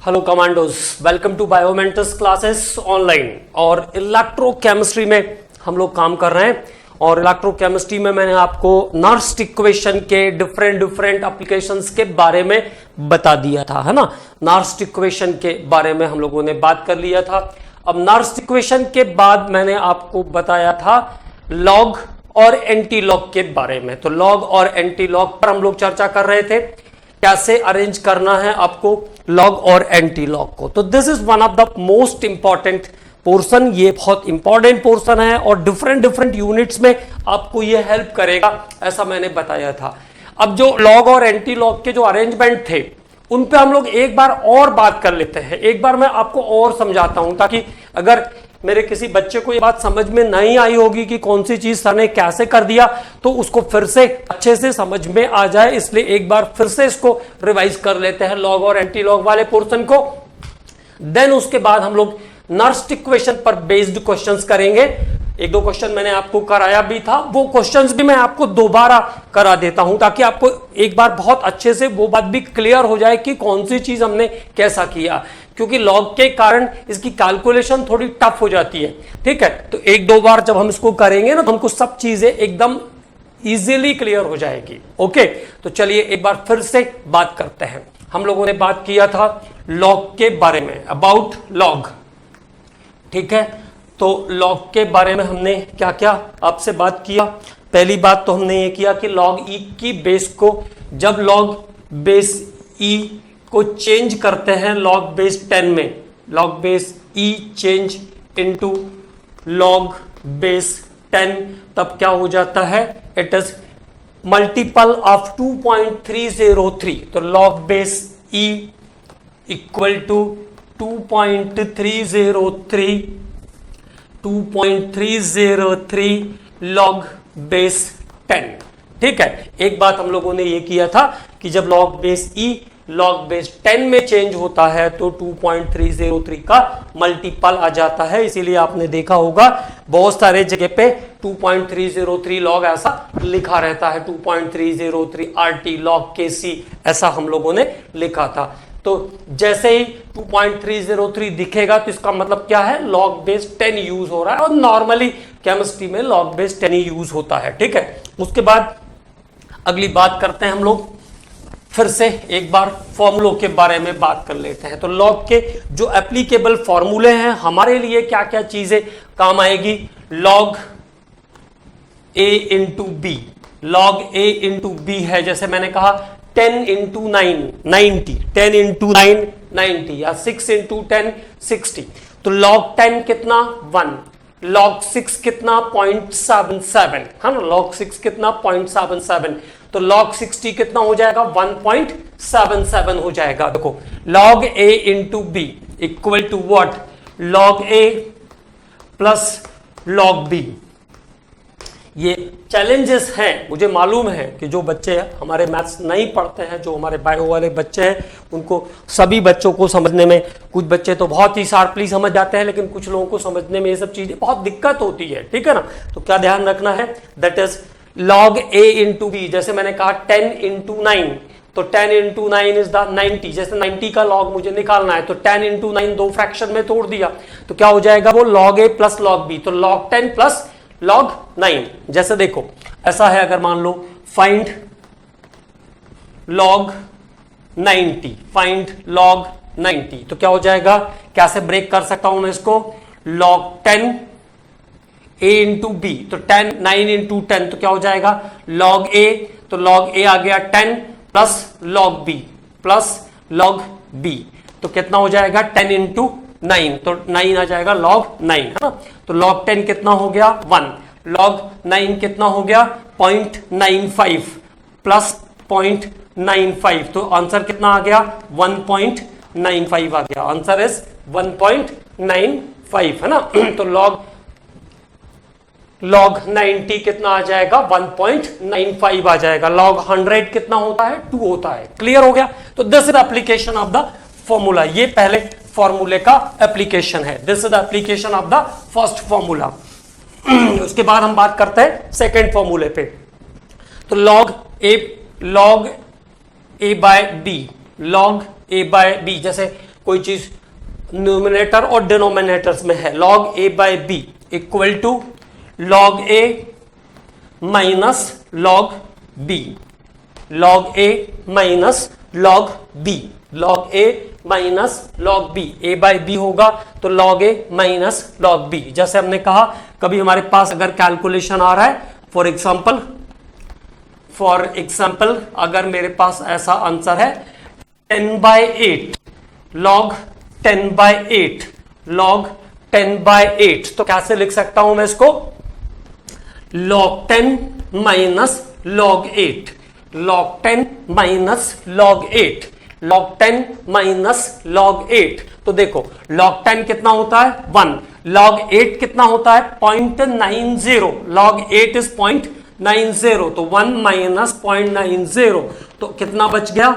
Hello commandos, welcome to Biomentics classes online. और electrochemistry में हम लोग काम कर रहे हैं। और इलेक्ट्रोकेमिस्ट्री में मैंने आपको नर्स्ट इक्वेशन के डिफरेंट एप्लीकेशंस के बारे में बता दिया था, है ना। नर्स्ट इक्वेशन के बारे में हम लोगों ने बात कर लिया था। अब नर्स्ट इक्वेशन के बाद मैंने आपको बताया था लॉग और एंटी लॉग के बारे में। तो लॉग और एंटी लॉग पर हम लोग चर्चा कर रहे थे, कैसे अरेंज करना है आपको लॉग और एंटी लॉग को। तो this is one of the most important portion, ये बहुत इंपॉर्टेंट पोर्शन है और डिफरेंट यूनिट्स में आपको ये हेल्प करेगा, ऐसा मैंने बताया था। अब जो लॉग और एंटी लॉग के जो अरेंजमेंट थे उन पे हम लोग एक बार और बात कर लेते हैं। एक बार मैं आपको और समझाता हूं, ताकि अगर मेरे किसी बच्चे को ये बात समझ में नहीं आई होगी कि कौन सी चीज सर ने कैसे कर दिया, तो उसको फिर से अच्छे से समझ में आ जाए, इसलिए एक बार फिर से इसको रिवाइज कर लेते हैं लॉग और एंटी लॉग वाले पोर्शन को। देन उसके बाद हम लोग नर्स्ट इक्वेशन पर बेस्ड क्वेश्चंस करेंगे। एक दो क्वेश्चन मैंने आपको कराया भी था, वो क्वेश्चंस भी मैं आपको दोबारा करा देता हूं, ताकि आपको एक बार बहुत अच्छे से वो बात भी क्लियर हो जाए कि कौन सी चीज हमने कैसा किया, क्योंकि लॉग के कारण इसकी कैलकुलेशन थोड़ी टफ हो जाती है। ठीक है, तो एक दो बार जब हम इसको करेंगे ना, तो हमको सब चीजें एकदम इजीली क्लियर हो जाएगी। ओके, तो चलिए एक बार फिर से बात करते हैं। हम लोगों ने बात किया था लॉग के बारे में, अबाउट लॉग। ठीक है, तो लॉग के बारे में हमने क्या क्या आपसे बात किया। पहली बात तो हमने ये किया कि लॉग ई की बेस को, जब लॉग बेस ई को चेंज करते हैं लॉग बेस 10 में, लॉग बेस ई चेंज इनटू लॉग बेस 10, तब क्या हो जाता है, इट इज मल्टीपल ऑफ 2.303। तो log base e equal to 2.303 log base 10। ठीक है, एक बात हम लोगों ने ये किया था कि जब लॉग बेस ई लॉग बेस 10 में चेंज होता है तो 2.303 का मल्टीपल आ जाता है। इसीलिए आपने देखा होगा बहुत सारे जगह पे 2.303 लॉग ऐसा लिखा रहता है, 2.303 RT लॉग के सी, ऐसा हम लोगों ने लिखा था। तो जैसे ही 2.303 दिखेगा तो इसका मतलब क्या है, लॉग बेस 10 यूज हो रहा है, और नॉर्मली केमिस्ट्री में लॉग बेस 10 ही यूज होता है। ठीक है, उसके बाद अगली बात करते हैं हम लोग, फिर से एक बार फॉर्मूलों के बारे में बात कर लेते हैं। तो लॉग के जो एप्लीकेबल फॉर्मूले हैं हमारे लिए क्या क्या चीजें काम आएगी, लॉग ए इंटू बी। लॉग ए इंटू बी है, जैसे मैंने कहा 10 इंटू 9 90, 10 इंटू 9 90, या 6 इंटू 10 60। तो लॉग 10 कितना 1, लॉग 6 कितना 0.77, है ना, लॉग 6 कितना 0.77। तो log 60 कितना हो जाएगा 1.77 हो जाएगा। देखो log a into b equal to what, log a plus log b। ये चैलेंजेस हैं, मुझे मालूम है कि जो बच्चे हमारे मैथ्स नहीं पढ़ते हैं, जो हमारे बायो वाले बच्चे हैं, उनको, सभी बच्चों को समझने में, कुछ बच्चे तो बहुत ही शार्पली समझ जाते हैं, लेकिन कुछ लोगों को समझने में ये सब चीजें बहुत दिक्कत होती है। ठीक है ना, तो क्या ध्यान रखना है, that is log a into b. जैसे मैंने कहा 10 इंटू 9, तो 10 इंटू 9 इज द 90। जैसे 90 का log मुझे निकालना है, तो 10 इंटू 9 दो फ्रैक्शन में तोड़ दिया, तो क्या हो जाएगा वो log a plus log b। तो log 10 प्लस log 9। जैसे देखो ऐसा है, अगर मान लो फाइंड log 90, फाइंड log 90, तो क्या हो जाएगा, कैसे ब्रेक कर सकता हूं मैं इसको, log 10 a इंटू बी, तो 10 9 इंटू 10, तो क्या हो जाएगा log a, तो log a आ गया 10 plus log b plus log b, तो कितना हो जाएगा 10 इंटू 9, तो 9 आ जाएगा log 9, है ना। तो log 10 कितना हो गया 1, log 9 कितना हो गया 0.95 प्लस 0.95, तो आंसर कितना आ गया 1.95 आ गया, आंसर इज 1.95, है ना। तो log 90 कितना आ जाएगा 1.95 आ जाएगा। log 100 कितना होता है 2 होता है। क्लियर हो गया। तो this is application of the formula, ये पहले फॉर्मूले का एप्लीकेशन है, this is application of the first formula. उसके बाद हम बात करते हैं सेकेंड फॉर्मूले पे। तो log a बाय बी, जैसे कोई चीज न्यूमिनेटर और डिनोमिनेटर्स में है, log a by b equal to log a minus log b, log a minus log b, log a minus log b, a by b होगा तो log a minus log b। जैसे हमने कहा कभी हमारे पास अगर कैलकुलेशन आ रहा है, फॉर एग्जाम्पल अगर मेरे पास ऐसा आंसर है 10/8 log 10/8 log 10/8, तो कैसे लिख सकता हूं मैं इसको, log 10 minus log 8, log 10 minus log 8, log 10 minus log 8। तो देखो log 10 कितना होता है 1, log 8 कितना होता है 0.90, log 8 इज 0.90, तो 1 माइनस 0.90, तो कितना बच गया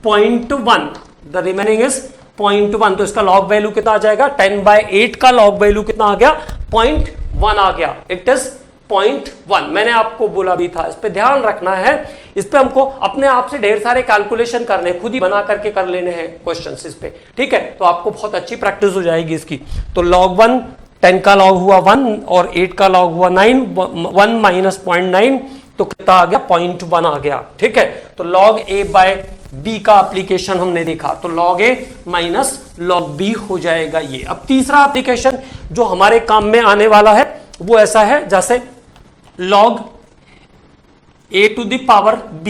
0.1, द रिमेनिंग इज 0.1। तो इसका लॉग वैल्यू कितना आ जाएगा, 10/8 का लॉग वैल्यू कितना आ गया 0.1 आ गया, इट इज 0.1। मैंने आपको बोला भी था, इस पे ध्यान रखना है, इस पे हमको अपने आप से ढेर सारे कैलकुलेशन करने, खुद ही बना करके कर लेने हैं क्वेश्चंस इस पे, ठीक है। तो आपको बहुत अच्छी प्रैक्टिस हो जाएगी इसकी। तो log 1 10 का लॉग हुआ 1 और 8 का लॉग हुआ 9, 1 माइनस 0.9, तो कितना आ गया 0.1 आ गया, ठीक है। तो log a बाय b का एप्लीकेशन हमने देखा, तो log a minus log b हो जाएगा ये। अब तीसरा एप्लीकेशन जो हमारे काम में आने वाला है वो ऐसा है जैसे log a to the power b,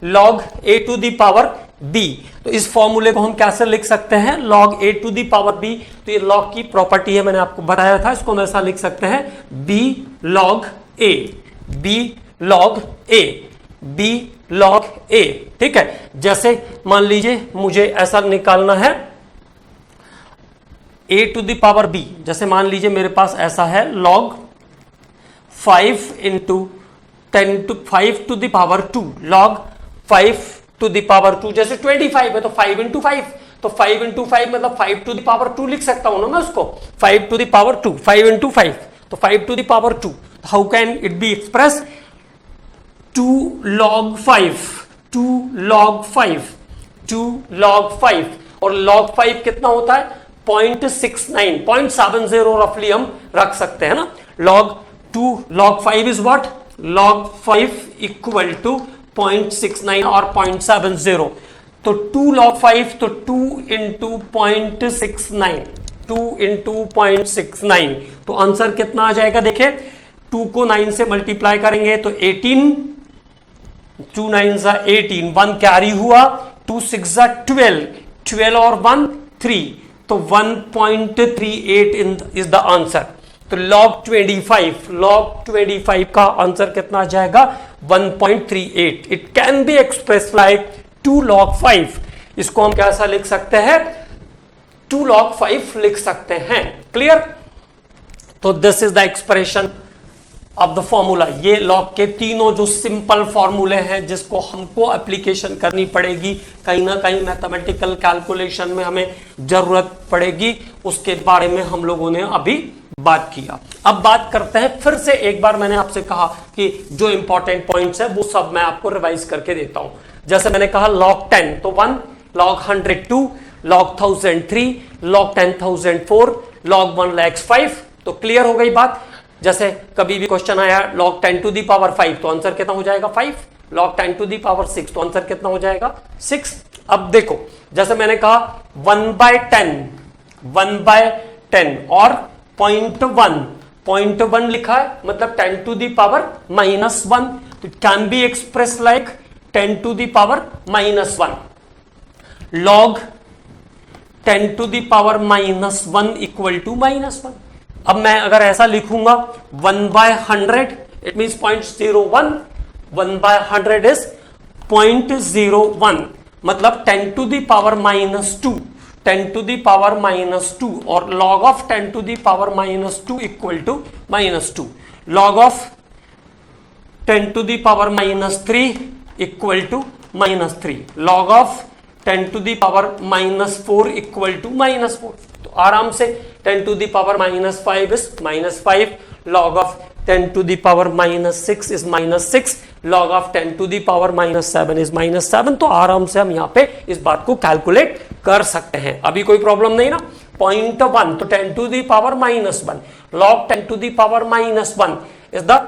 log a to the power b। तो इस फॉर्मूले को हम कैसे लिख सकते हैं, log a to the power b, तो ये log की प्रॉपर्टी है, मैंने आपको बताया था, इसको हम ऐसा लिख सकते हैं b log a, b log a, b log a, ठीक है। जैसे मान लीजिए मुझे ऐसा निकालना है a to the power b, जैसे मान लीजिए मेरे पास ऐसा है log 5 into 10 to 5 to the power 2, log 5 to the power 2, जैसे 25 है तो 5 इंटू 5, तो 5 इंटू 5 मतलब 5 टू द पावर 2 लिख सकता हूं ना मैं उसको, 5 टू द पावर 2, 5 इंटू 5 तो 5 to the power 2। How can it be express, 2 log 5, 2 log 5, 2 log 5, और log 5 कितना होता है 0.69, 0.70 रफली हम रख सकते हैं ना। log 2 log 5 is what, log 5 equal to 0.69 और 0.70, तो 2 log 5 तो 2 इंटू 0.69, 2 इंटू 0.69, तो आंसर कितना आ जाएगा, देखिए 2 को 9 से मल्टीप्लाई करेंगे तो 18, 2 9 जा 18, 1 कैरी हुआ, 2 6 जा 12, 12 और 1 3, तो 1.38 इज द आंसर। तो log 25 का आंसर कितना आ जाएगा 1.38। It can be express like 2 log 5, इसको हम कैसा लिख सकते हैं 2 log 5 लिख सकते हैं, क्लियर। तो this is the expression of the formula. ये लॉग के तीनों जो सिंपल फॉर्मूले हैं जिसको हमको एप्लीकेशन करनी पड़ेगी, कहीं ना कहीं मैथमेटिकल कैलकुलेशन में हमें जरूरत पड़ेगी, उसके बारे में हम लोगों ने अभी बात किया। अब बात करते हैं फिर से एक बार, मैंने आपसे कहा कि जो इंपॉर्टेंट पॉइंट्स है वो सब मैं आपको रिवाइज करके देता हूं। जैसे मैंने कहा log 10 तो 1, log 100 2, log 1000 3, log 10,000 4, log 1 lakhs 5, तो क्लियर हो गई बात। जैसे कभी भी क्वेश्चन आया log 10 टू दी पावर 5, तो आंसर कितना हो जाएगा 5, log 10 टू दी पावर 6, तो आंसर कितना हो जाएगा 6। अब देखो जैसे मैंने कहा 1/10 और 0.1 लिखा है, मतलब 10 टू दी पावर -1, तो it can be express like 10 to the power -1, log 10 to the power -1 equal to -1। अब मैं अगर ऐसा लिखूंगा 1/100, इट मींस 0.01, 1/100 इज 0.01, मतलब 10 to the power -2, 10 to the power -2, और log of 10 to the power -2 equal to -2, log of 10 to the power -3 equal to -3, log of 10 to the power -4 equal to -4। तो आराम से 10 to the power -5 is -5, log of 10 to the power minus 6 is minus 6, log of 10 to the power minus 7 is minus 7। तो आराम से हम यहाँ पे इस बात को कैलकुलेट कर सकते हैं, अभी कोई प्रॉब्लम नहीं ना। 0.1 तो 10 to the power minus 1, log 10 to the power minus 1 is the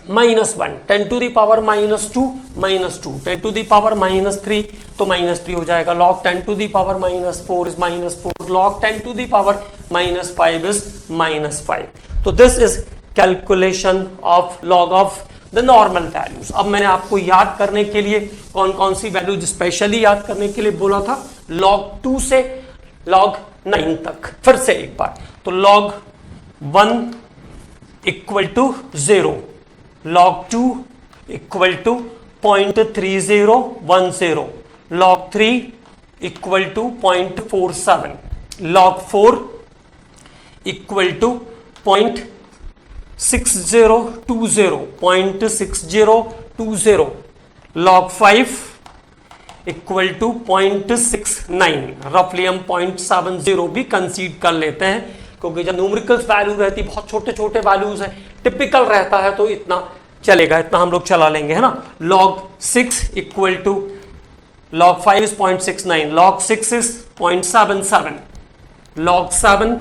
minus 1, 10 to the power minus 2 minus 2, 10 to the power minus 3 तो minus 3 हो जाएगा, log 10 to the power minus 4 is minus 4, log 10 to the power minus 5 is minus 5। तो this is calculation of log of the normal values। अब मैंने आपको याद करने के लिए कौन कौन सी वैल्यूज स्पेशली याद करने के लिए बोला था, log 2 से log 9 तक। फिर से एक बार, तो log 1 equal to 0, log 2 equal to 0.3010, log 3 equal to 0.47, log 4 equal to 0.6020, log 5 equal to 0.69, रफली हम 0.70 भी कंसीड कर लेते हैं, क्योंकि जब न्यूमेरिकल्स वैल्यू रहती बहुत छोटे छोटे वैल्यूज है, टिपिकल रहता है तो इतना चलेगा, इतना हम लोग चला लेंगे, है ना। log 6 equal to log 5 is 0.69, log 6 is 0.77, log 7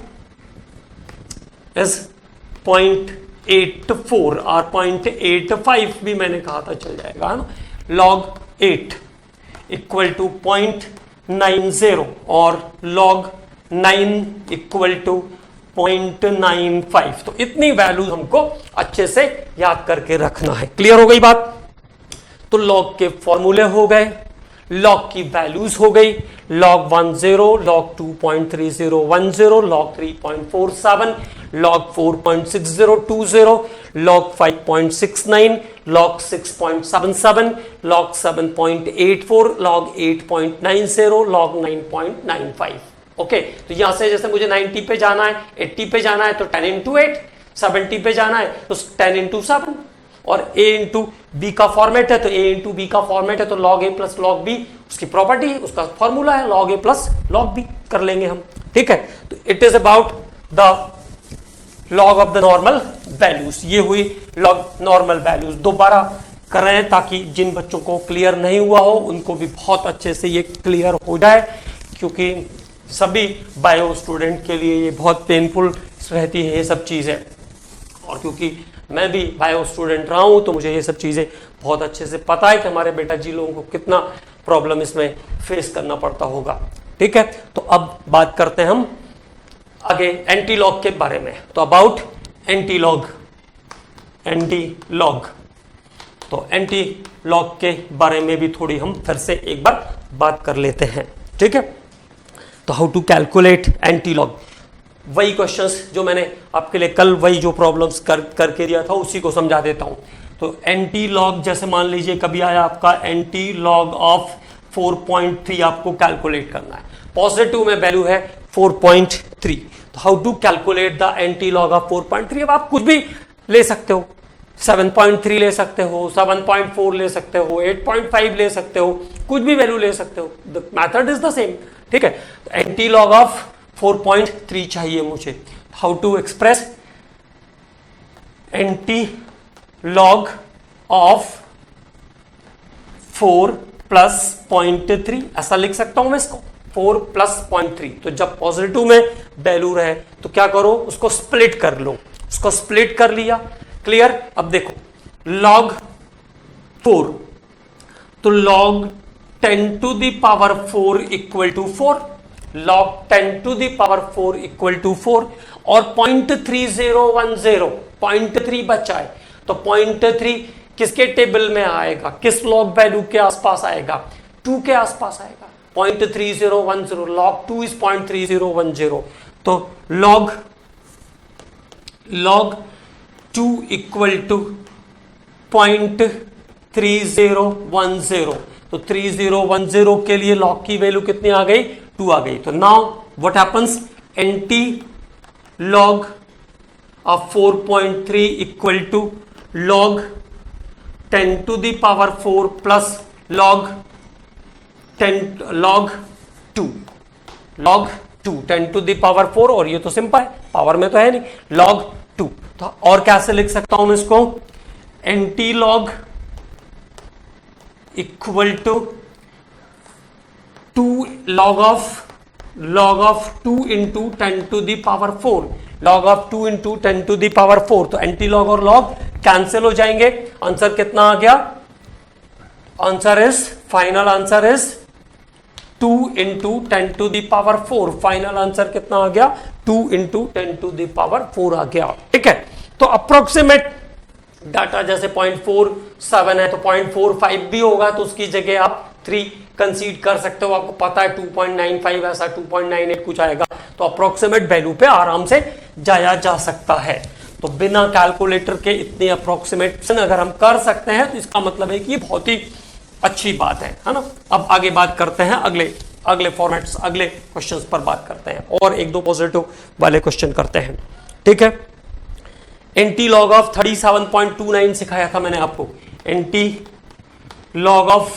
is 0.84 और 0.85 भी मैंने कहा था चल जाएगा, है ना। log 8 इक्वल टू 0.90 और log 9 इक्वल टू 0.95। तो इतनी वैल्यू हमको अच्छे से याद करके रखना है। क्लियर हो गई बात? तो लॉग के फॉर्मूले हो गए, लॉग की वैल्यूज हो गई, log 10, log 2.3010, log 3.47, log 4.6020, log 5.69, log 6.77, log 7.84, log 8.90, log 9.95। Okay, तो यहां से जैसे मुझे 90 पे जाना है, 80 पे जाना है तो 10 into 8, 70 पे जाना है तो 10 into 7, और a into b का फॉर्मेट है तो a into b का फॉर्मेट है तो log a plus log b उसकी प्रॉपर्टी है, उसका फॉर्मूला है log a plus log b कर लेंगे हम। ठीक है, तो it is about the log of the normal values. ये हुई log नॉर्मल वैल्यूज। दोबारा कर रहे हैं ताकि जिन बच्चों को क्लियर नहीं हुआ हो उनको भी बहुत अच्छे से ये क्लियर हो जाए, क्योंकि सभी बायो स्टूडेंट के लिए ये बहुत पेनफुल रहती है ये सब चीज़ें, और क्योंकि मैं भी बायो स्टूडेंट रहा हूँ तो मुझे ये सब चीज़ें बहुत अच्छे से पता है कि हमारे बेटा जी लोगों को कितना प्रॉब्लम इसमें फेस करना पड़ता होगा। ठीक है, तो अब बात करते हैं हम आगे एंटी लॉग के बारे में। तो अबाउट एंटी लॉग, तो एंटी लॉग के बारे में भी थोड़ी हम फिर से एक बार बात कर लेते हैं। ठीक है, तो how to calculate anti log, वही क्वेश्चंस जो मैंने आपके लिए कल वही जो प्रॉब्लम्स करके दिया था उसी को समझा देता हूं। तो एंटी लॉग जैसे मान लीजिए कभी आया आपका एंटी लॉग ऑफ 4.3 आपको कैलकुलेट करना है, पॉजिटिव में वैल्यू है 4.3, तो how to calculate the anti log of 4.3। अब आप कुछ भी ले सकते हो, 7.3 ले सकते हो, 7.4 ले सकते हो, 8.5 ले सकते हो, कुछ भी वैल्यू ले सकते हो, the method is the same. ठीक है, एंटी लॉग ऑफ 4.3 चाहिए मुझे। How to express anti log of 4 plus 0.3, ऐसा लिख सकता हूं मैं इसको, 4 प्लस 0.3। तो जब पॉजिटिव में वैल्यू रहे तो क्या करो, उसको स्प्लिट कर लो, उसको स्प्लिट कर लिया। क्लियर? अब देखो log 4, तो log 10 to the power 4 equal to 4, log 10 to the power 4 equal to 4, और 0.3010, 0.3 बचा है, तो 0.3 किसके टेबल में आएगा, किस लॉग वैल्यू के आसपास आएगा, 2 के आसपास आएगा, 0.3010, log 2 इज 0.3010, तो log 2 इक्वल टू 0.3010, तो 3010 के लिए log की वैल्यू कितनी आ गई, 2 आ गई। तो now what happens, anti log of 4.3 equal to log 10 to the power 4 plus log 2, 10 to the power 4, और ये तो सिंपल है, पावर में तो है नहीं, log 2, तो और कैसे लिख सकता हूं मैं इसको, anti log equal to 2 log of 2 into 10 to the power 4, log of 2 into 10 to the power 4। तो एंटी लॉग और लॉग कैंसिल हो जाएंगे। आंसर कितना आ गया, final answer is 2 into 10 to the power 4। Final answer कितना आ गया, 2 इंटू 10 टू द पावर 4 आ गया। ठीक है, तो अप्रोक्सीमेट डाटा जैसे 0.47 है तो 0.45 भी होगा, तो उसकी जगह आप 3 कंसीड कर सकते हो। आपको पता है 2.95 ऐसा 2.98 कुछ आएगा, तो अप्रोक्सीमेट वैल्यू पे आराम से जाया जा सकता है। तो बिना कैलकुलेटर के इतनी अप्रोक्सीमेशन अगर हम कर सकते हैं तो इसका मतलब है कि ये बहुत ही अच्छी बात है ना। अब आगे बात करते हैं, अगले फॉर्मेट्स, अगले क्वेश्चंस पर बात करते हैं और एक दो पॉजिटिव वाले क्वेश्चन करते हैं। ठीक है, एंटी लॉग ऑफ 37.29 सिखाया था मैंने आपको, एंटी लॉग ऑफ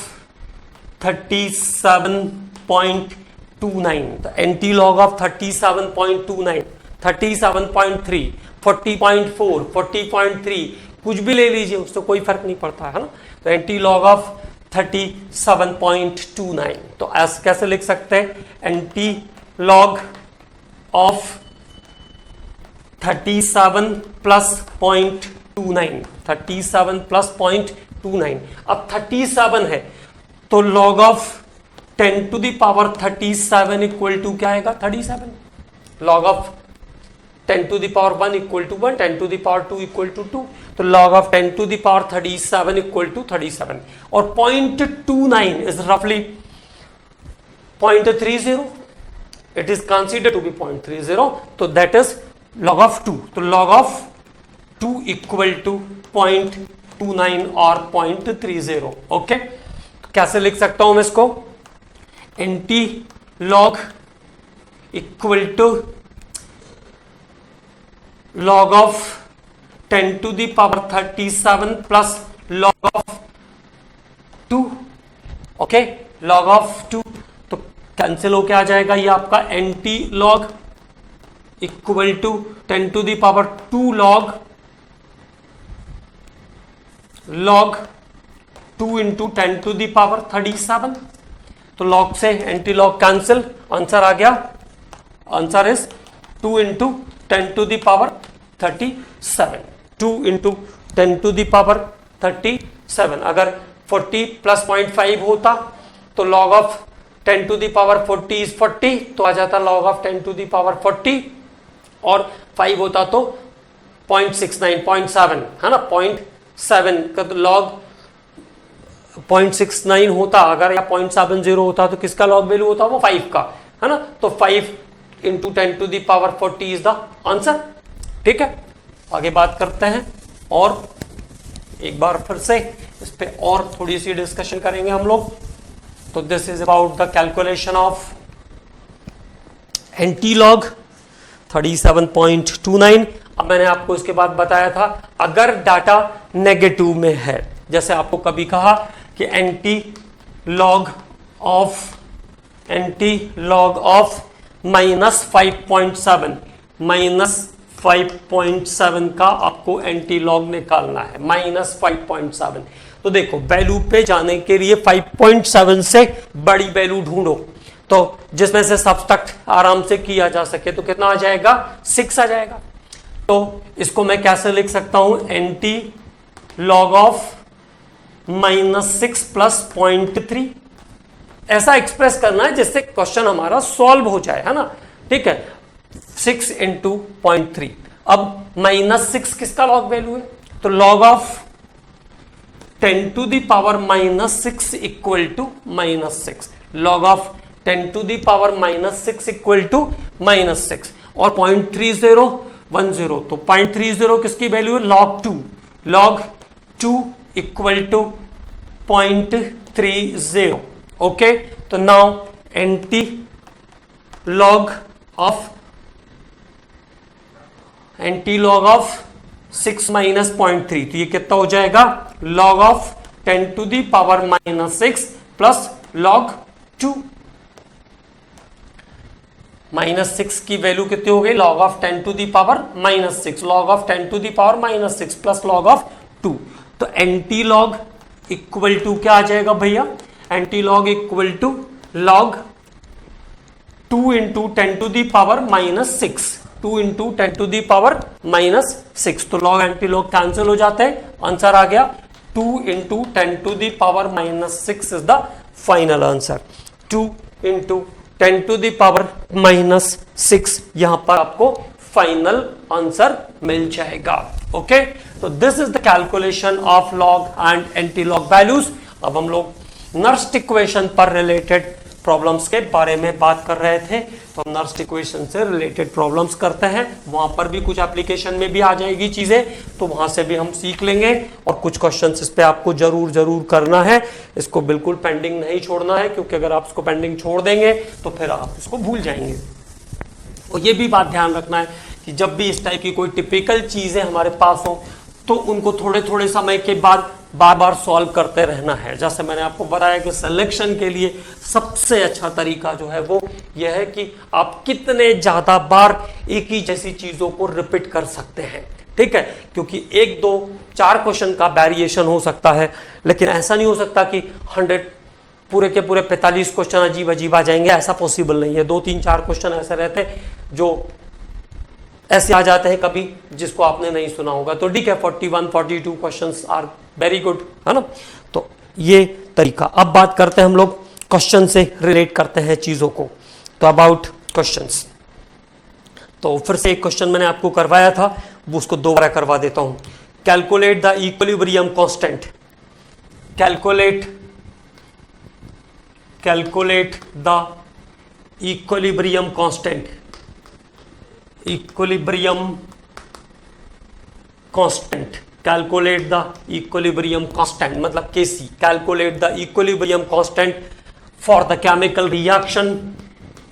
37.29, तो एंटी लॉग ऑफ 37.29, 37.3, 40.4, 40.3 कुछ भी ले लीजिए, उससे कोई फर्क नहीं पड़ता है ना। तो एंटी लॉग ऑफ 37.29, तो ऐसे कैसे लिख सकते हैं, anti log of 37 plus 0.29, 37 plus 0.29। अब 37 है तो log of 10 to the power 37 equal to क्या आएगा, 37। log of 10 to the power 1 equal to 1, 10 to the power 2 equal to 2, तो log of 10 to the power 37 equal to 37। और 0.29 is रफली 0.30, it is considered to be 0.30, तो that is log of 2, तो log of 2 equal to 0.29 और 0.30। Okay, तो कैसे लिख सकता हूं मैं इसको, anti log equal to log of 10 to the power 37 plus log of 2। Okay, log of 2 तो कैंसिल होके आ जाएगा ये आपका anti log equal to 10 to the power 2 log 2 into 10 to the power 37। तो log से एंटी लॉग कैंसिल, आंसर आ गया, answer is 2 into 10 to the power 37, 2 into 10 to the power 37। अगर 40 प्लस 0.5 होता तो log of 10 to the power 40 is 40, तो आ जाता log of 10 to the power 40, और 5 होता तो 0.69, 0.7 है ना, 0.7 का तो log 0.69 होता अगर, या 0.70 होता तो किसका log वैल्यू होता, वो 5 का है ना। तो 5 into 10 to the power 40 is the answer. ठीक है, आगे बात करते हैं और एक बार फिर से इस पे और थोड़ी सी डिस्कशन करेंगे हम लोग। तो this is about the calculation of anti log 37.29। अब मैंने आपको इसके बाद बताया था अगर डाटा नेगेटिव में है, जैसे आपको कभी कहा कि एंटी लॉग ऑफ -5.7, -5.7 का आपको एंटी लॉग निकालना है, -5.7। तो देखो वैल्यू पे जाने के लिए 5.7 से बड़ी वैल्यू ढूंढो, तो जिसमें से सब्सट्रैक्ट आराम से किया जा सके, तो कितना आ जाएगा, 6 आ जाएगा। तो इसको मैं कैसे लिख सकता हूं, एंटी लॉग ऑफ -6 प्लस 0.3, ऐसा एक्सप्रेस करना है जिससे क्वेश्चन हमारा सॉल्व हो जाए, है ना। ठीक है, 6 इंटू 0.3। अब -6 किसका लॉग वैल्यू है, तो log of 10 to the power -6 equal to -6, log of 10 to the power -6 equal to -6, और 0.3010, तो 0.30 किसकी वैल्यू है, log 2 इक्वल टू 0.30। ओके, तो now anti log of 6 minus 0.3, तो ये कितना हो जाएगा, log of 10 to the power -6 plus log 2, -6 की वैल्यू कितनी हो गई, log of 10 to the power -6, log of 10 to the power -6 plus log of 2। तो एंटी लॉग इक्वल टू क्या आ जाएगा भैया, anti log equal to log 2 into 10 to the power -6, 2 into 10 to the power -6। तो log anti log cancel हो जाते हैं, answer आ गया 2 into 10 to the power -6 is the final answer. 2 into 10 to the power -6 यहां पर आपको फाइनल आंसर मिल जाएगा। ओके, तो this is the calculation of log and anti log values. अब हम लोग नर्स्ट इक्वेशन पर रिलेटेड प्रॉब्लम्स के बारे में बात कर रहे थे, तो हम नर्स्ट इक्वेशन से रिलेटेड प्रॉब्लम्स करते हैं, वहां पर भी कुछ एप्लीकेशन में भी आ जाएगी चीजें, तो वहां से भी हम सीख लेंगे। और कुछ क्वेश्चंस इस पे आपको जरूर करना है, इसको बिल्कुल पेंडिंग नहीं छोड़ना है, क्योंकि अगर आप इसको पेंडिंग छोड़ देंगे तो फिर आप इसको भूल जाएंगे। और ये भी बात ध्यान रखना है कि जब भी इस टाइप की कोई टिपिकल चीजें हमारे पास हो तो उनको थोड़े समय के बाद बार सॉल्व करते रहना है। जैसे मैंने आपको बताया कि सिलेक्शन के लिए सबसे अच्छा तरीका जो है वो यह है कि आप कितने ज्यादा बार एक ही जैसी चीजों को रिपीट कर सकते हैं, ठीक है, क्योंकि 1, 2, 4 क्वेश्चन का वेरिएशन हो सकता है, लेकिन ऐसा नहीं हो सकता कि 100 पूरे के पूरे 45 क्वेश्चन अजीब अजीब आ जाएंगे, ऐसा पॉसिबल नहीं है। 2, 3, 4 क्वेश्चन ऐसे रहते हैं जो ऐसे आ जाते हैं कभी जिसको आपने नहीं सुना होगा, तो ठीक है 41, 42 क्वेश्चंस आर वेरी गुड, है ना। तो ये तरीका। अब बात करते हैं हम लोग क्वेश्चन से रिलेट करते हैं चीजों को। तो अबाउट क्वेश्चंस, तो फिर से एक क्वेश्चन मैंने आपको करवाया था, वो उसको दोबारा करवा देता हूं। Calculate the equilibrium constant, calculate the equilibrium constant, equilibrium constant, calculate the equilibrium constant मतलब KC, calculate the equilibrium constant for the chemical reaction,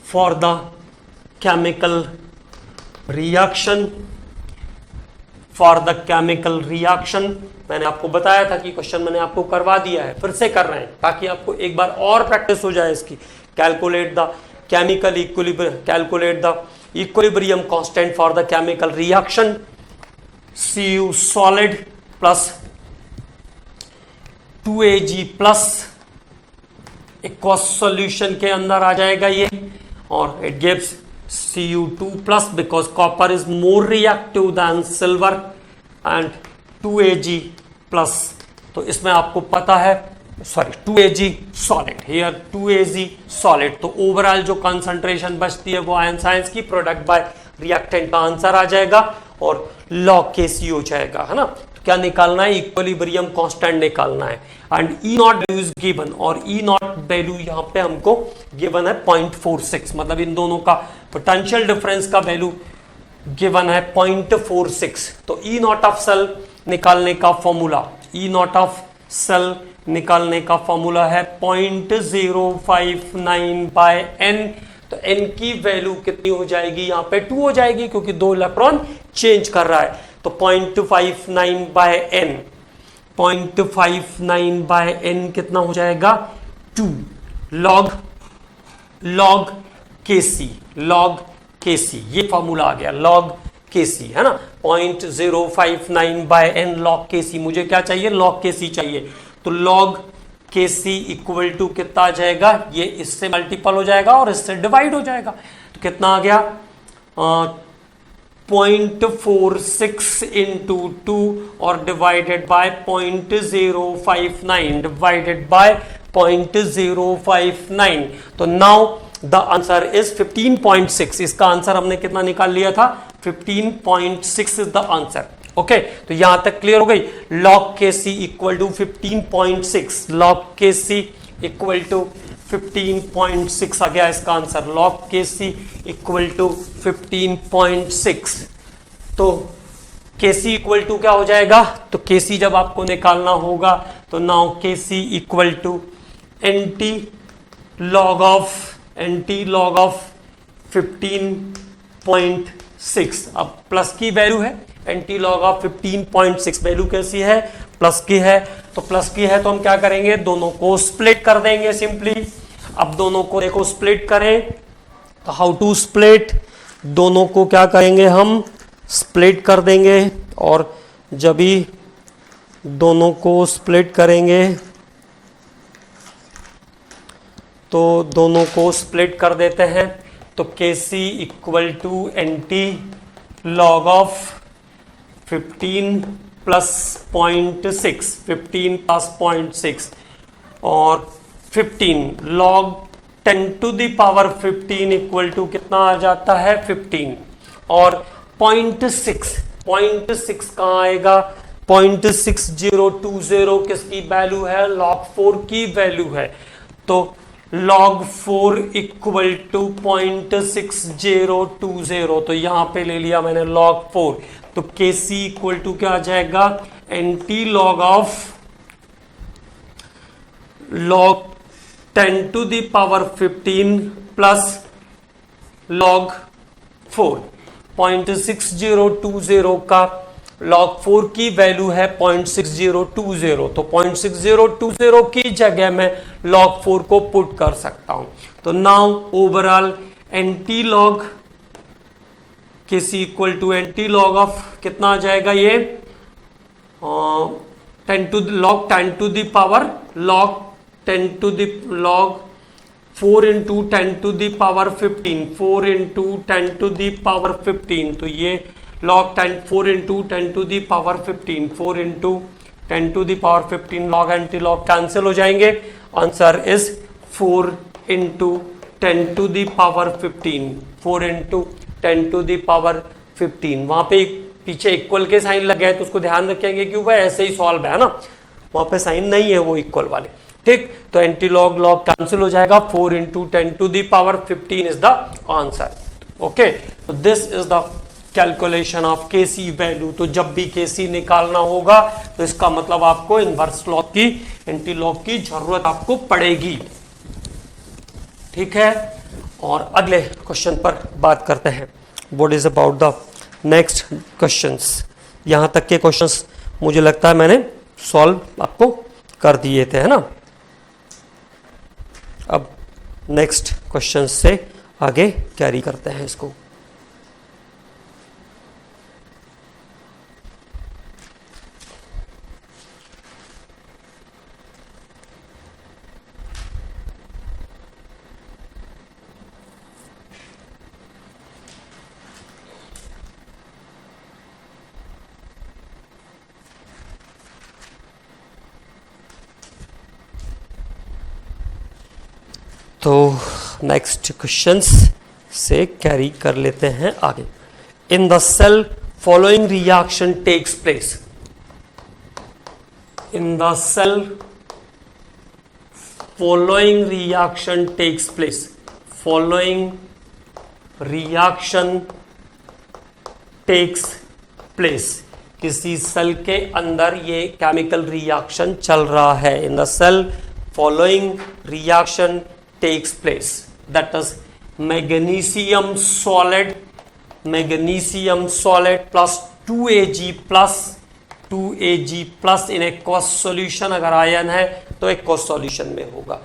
for the chemical reaction, for the chemical reaction. मैंने आपको बताया था कि question मैंने आपको करवा दिया है, फिर से कर रहे हैं ताकि आपको एक बार और प्रैक्टिस हो जाए इसकी। Calculate the chemical equilibrium, calculate the equilibrium constant for the chemical reaction Cu solid plus 2Ag plus aqueous solution के अंदर आ जाएगा ये, और it gives Cu2 plus because copper is more reactive than silver and 2Ag plus। तो इसमें आपको पता है, sorry 2Ag solid, here 2Ag solid, तो ओवरऑल जो कंसंट्रेशन बचती है वो आयन साइंस की प्रोडक्ट बाय रिएक्टेंट का आंसर आ जाएगा और log Kc हो जाएगा, है ना। तो क्या निकालना है, इक्विलिब्रियम कांस्टेंट निकालना है, and E not value is given, और E नॉट वैल्यू यहां पे हमको गिवन है 0.46, मतलब इन दोनों का पोटेंशियल डिफरेंस का वैल्यू गिवन है 0.46। तो E नॉट ऑफ सेल निकालने का formula, E naught of cell निकालने का फॉर्मूला है 0.059 बाय n। तो n की वैल्यू कितनी हो जाएगी, यहां पे 2 हो जाएगी क्योंकि 2 इलेक्ट्रॉन चेंज कर रहा है। तो 0.59 बाय n, 0.59 बाय n कितना हो जाएगा 2 log Kc, log Kc, ये फॉर्मूला आ गया log Kc, है ना। 0.059 बाय n log Kc, मुझे क्या चाहिए, log Kc चाहिए, तो log Kc इक्वल टू कितना आ जाएगा, ये इससे मल्टीपल हो जाएगा और इससे डिवाइड हो जाएगा, तो कितना आ गया 0.46 इंटू 2 और डिवाइडेड बाय 0.059 डिवाइडेड बाय 0.059। तो नाउ द आंसर इज 15.6। इसका आंसर हमने कितना निकाल लिया था, 15.6 इज द आंसर। ओके, तो यहां तक क्लियर हो गई। log Kc equal to 15.6, log Kc equal to 15.6 आ गया इसका आंसर, log Kc इक्वल टू 15.6। तो Kc इक्वल टू क्या हो जाएगा, तो Kc जब आपको निकालना होगा तो now Kc equal to anti log of 15.6। अब प्लस की वैल्यू है, एंटी लॉग ऑफ 15.6 वैल्यू कैसी है, प्लस की है, तो प्लस की है तो हम क्या करेंगे, दोनों को स्प्लिट कर देंगे सिंपली। अब दोनों को देखो स्प्लिट करें हाउ टू स्प्लिट, दोनों को क्या करेंगे हम, स्प्लिट कर देंगे, और जब भी दोनों को स्प्लिट करेंगे तो दोनों को स्प्लिट कर देते हैं, तो Kc equal to anti log of 15 plus 0.6, 15 plus 0.6 और 15 log 10 to the power 15 equal to कितना आ जाता है 15, और 0.6 कहाँ आएगा, 0.6020 किसकी वैल्यू है, log 4 की वैल्यू है, तो log 4 इक्वल टू 0.6020, तो यहां पे ले लिया मैंने log 4, तो Kc इक्वल टू क्या आ जाएगा, anti log of log 10 to the power 15 plus log 4, 0.6020 का log 4 की वैल्यू है 0.6020, तो 0.6020 की जगह में log 4 को पुट कर सकता हूं, तो now overall anti log Kc equal to anti log of कितना आ जाएगा ये 10 to log 10 to the power log 10 to the log 4 into 10 to the power 15, 4 into 10 to the power 15, तो ये log 10 4 into 10 to the power 15, 4 into 10 to the power 15, log anti log cancel हो जाएंगे, answer is 4 into 10 to the power 15, 4 into 10 to the power 15, वहां पे पीछे equal के sign लगे हैं तो उसको ध्यान रखेंगे कि वह ऐसे ही सॉल्व है ना, वहां पे साइन नहीं है वो इक्वल वाले, ठीक, तो एंटी लॉग लॉग कैंसिल हो जाएगा, 4 into 10 to the power 15 is the answer, okay, तो this is the calculation of Kc value, तो जब भी Kc निकालना होगा तो इसका मतलब आपको इनवर्स लॉग की, एंटी लॉग की जरूरत आपको पड़ेगी, ठीक है, और अगले क्वेश्चन पर बात करते हैं, what is about the next questions, यहां तक के क्वेश्चंस मुझे लगता है मैंने सॉल्व आपको कर दिए थे, है ना, अब नेक्स्ट क्वेश्चन से आगे कैरी करते हैं इसको, तो नेक्स्ट क्वेश्चंस से कैरी कर लेते हैं आगे, in the cell following reaction takes place, in the cell following reaction takes place, following reaction takes place, किसी सेल के अंदर ये केमिकल रिएक्शन चल रहा है, in the cell following reaction takes place, that is magnesium solid plus 2Ag plus in aqueous solution, अगर ion है तो aqueous solution में होगा,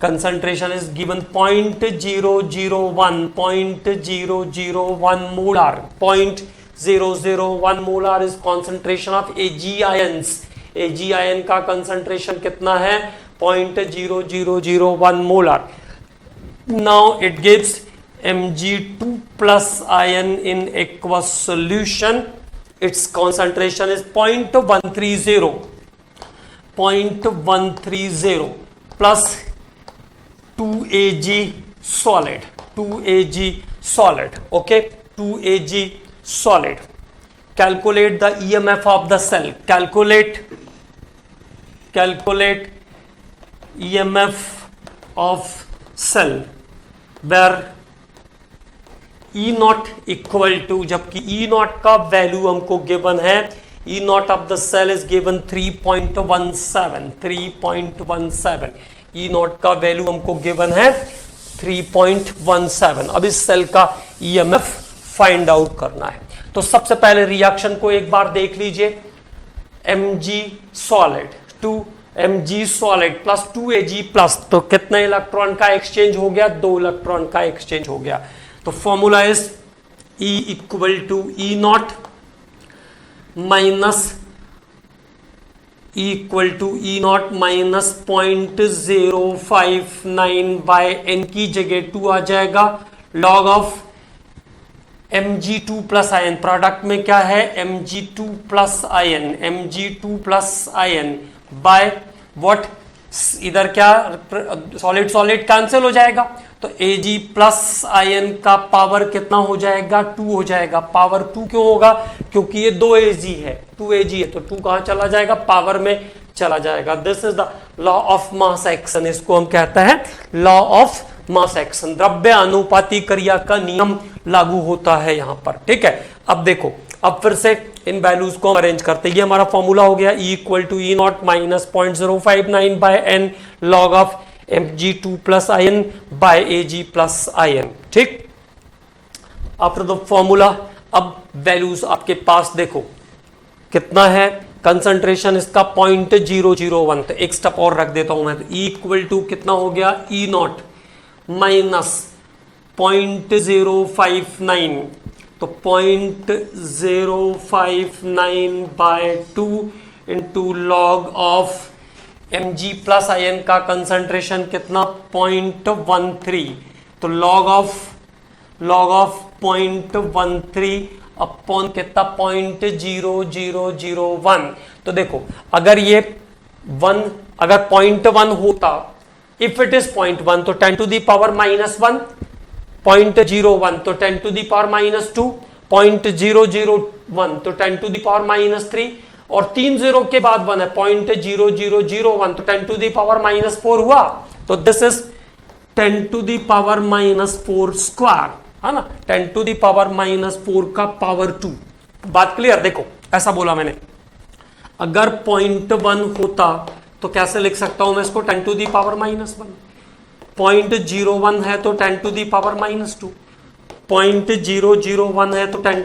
concentration is given 0.001 molar, 0.001 molar is concentration of Ag ions, Ag ion का concentration कितना है 0.0001 molar. Now it gives Mg2 plus ion in aqueous solution. Its concentration is 0.130 plus 2Ag solid. Okay, 2Ag solid. Calculate the EMF of the cell. Calculate EMF of cell where E naught equal to, जबकि E naught का वैल्यू हमको given है, E naught of the cell is given 3.17, E naught का वैल्यू हमको given है 3.17। अब इस सेल का EMF फाइंड आउट करना है, तो सबसे पहले रिएक्शन को एक बार देख लीजिए, Mg solid to Mg solid plus 2Ag plus, तो कितने इलेक्ट्रॉन का एक्सचेंज हो गया? 2 इलेक्ट्रॉन का एक्सचेंज हो गया। तो formula is E equal to E naught minus equal to E naught minus 0.059 by N की जगह 2 आ जाएगा, log of Mg2 plus ion, product में क्या है? Mg2 plus ion, Mg2 plus ion by what, इधर क्या सॉलिड सॉलिड कैंसिल हो जाएगा, तो Ag प्लस आयन का पावर कितना हो जाएगा? 2 हो जाएगा। पावर 2 क्यों होगा? क्योंकि ये 2Ag है, 2Ag है, तो 2 कहां चला जाएगा? पावर में चला जाएगा। This is the law of mass action, इसको हम कहते हैं लॉ ऑफ मास एक्शन। द्रव्य अनुपाती क्रिया का नियम लागू होता है यहां पर, ठीक है। अब देखो, अब फिर से इन वैल्यूज को हम अरेंज करते हैं। ये हमारा फॉर्मूला हो गया E equal to E naught minus 0.059 by N log of Mg2 plus ion by Ag plus ion, ठीक। आफ्टर द फॉर्मूला अब वैल्यूज आपके पास देखो कितना है, कंसंट्रेशन इसका 0.001, तो एक स्टेप और रख देता हूं मैं, तो E इक्वल टू कितना हो गया? E नॉट माइनस 0.059, तो 0.059 by 2 into log of Mg plus ion का कंसंट्रेशन कितना? 0.13, तो लॉग ऑफ 0.13 अपॉन कितना? 0.0001। तो देखो अगर ये 1, अगर 0.1 होता, इफ इट इज 0.1 तो 10 टू द पावर माइनस 1, 0.01 तो 10 टू द पावर माइनस 2, 0.001 तो 10 टू द पावर माइनस 3, और 3 0 के बाद 1 है 0.0001 तो 10 टू द पावर माइनस 4 हुआ, तो this is 10 to the power minus 4 square, है ना, 10 टू द पावर माइनस 4 का पावर 2। बात क्लियर? देखो ऐसा बोला मैंने, अगर 0.1 होता तो कैसे लिख सकता हूं मैं इसको? 10 टू द पावर माइनस 1, 0.01 है तो 10 टू द पावर माइनस 2, 0.001 है तो 10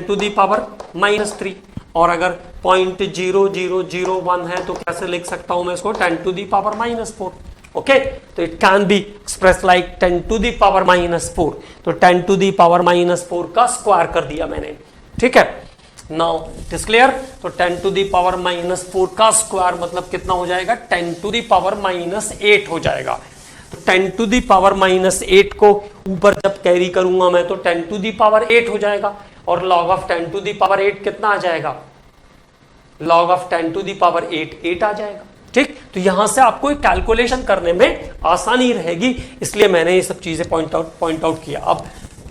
टू द पावर माइनस 3, और अगर 0.0001 है तो कैसे लिख सकता हूं मैं इसको? 10 to the power minus 4। Okay, तो it can be express like 10 to the power minus 4, तो 10 टू द पावर माइनस 4 का स्क्वायर कर दिया मैंने, ठीक है। नाउ इट इज क्लियर, तो 10 टू द पावर माइनस 4 का स्क्वायर मतलब कितना हो जाएगा? 10 टू द पावर माइनस 8 हो जाएगा। तो 10 टू द पावर माइनस 8 को ऊपर जब कैरी करूंगा मैं तो 10 टू द पावर 8 हो जाएगा, और log of 10 to the power 8 कितना आ जाएगा? Log of 10 to the power 8 आ जाएगा, ठीक। तो यहां से आपको एक कैलकुलेशन करने में आसानी रहेगी, इसलिए मैंने ये सब चीजें पॉइंट आउट किया। अब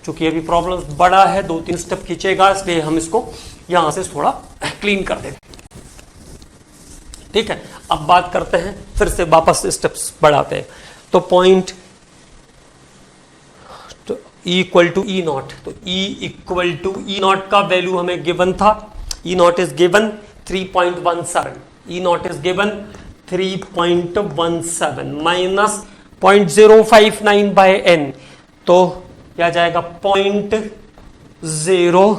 चूंकि अभी प्रॉब्लम बड़ा है, 2-3 स्टेप खींचेगा, इसलिए हम इसको यहां से थोड़ा क्लीन कर देते, ठीक है। अब बात करते हैं, फिर से वापस स्टेप्स बढ़ाते हैं। तो point E equal to E naught, तो E equal to E naught का वैल्यू हमें गिवन था, E naught is given 3.17, E naught is given 3.17 minus 0.059 by N, तो क्या जाएगा? 0.0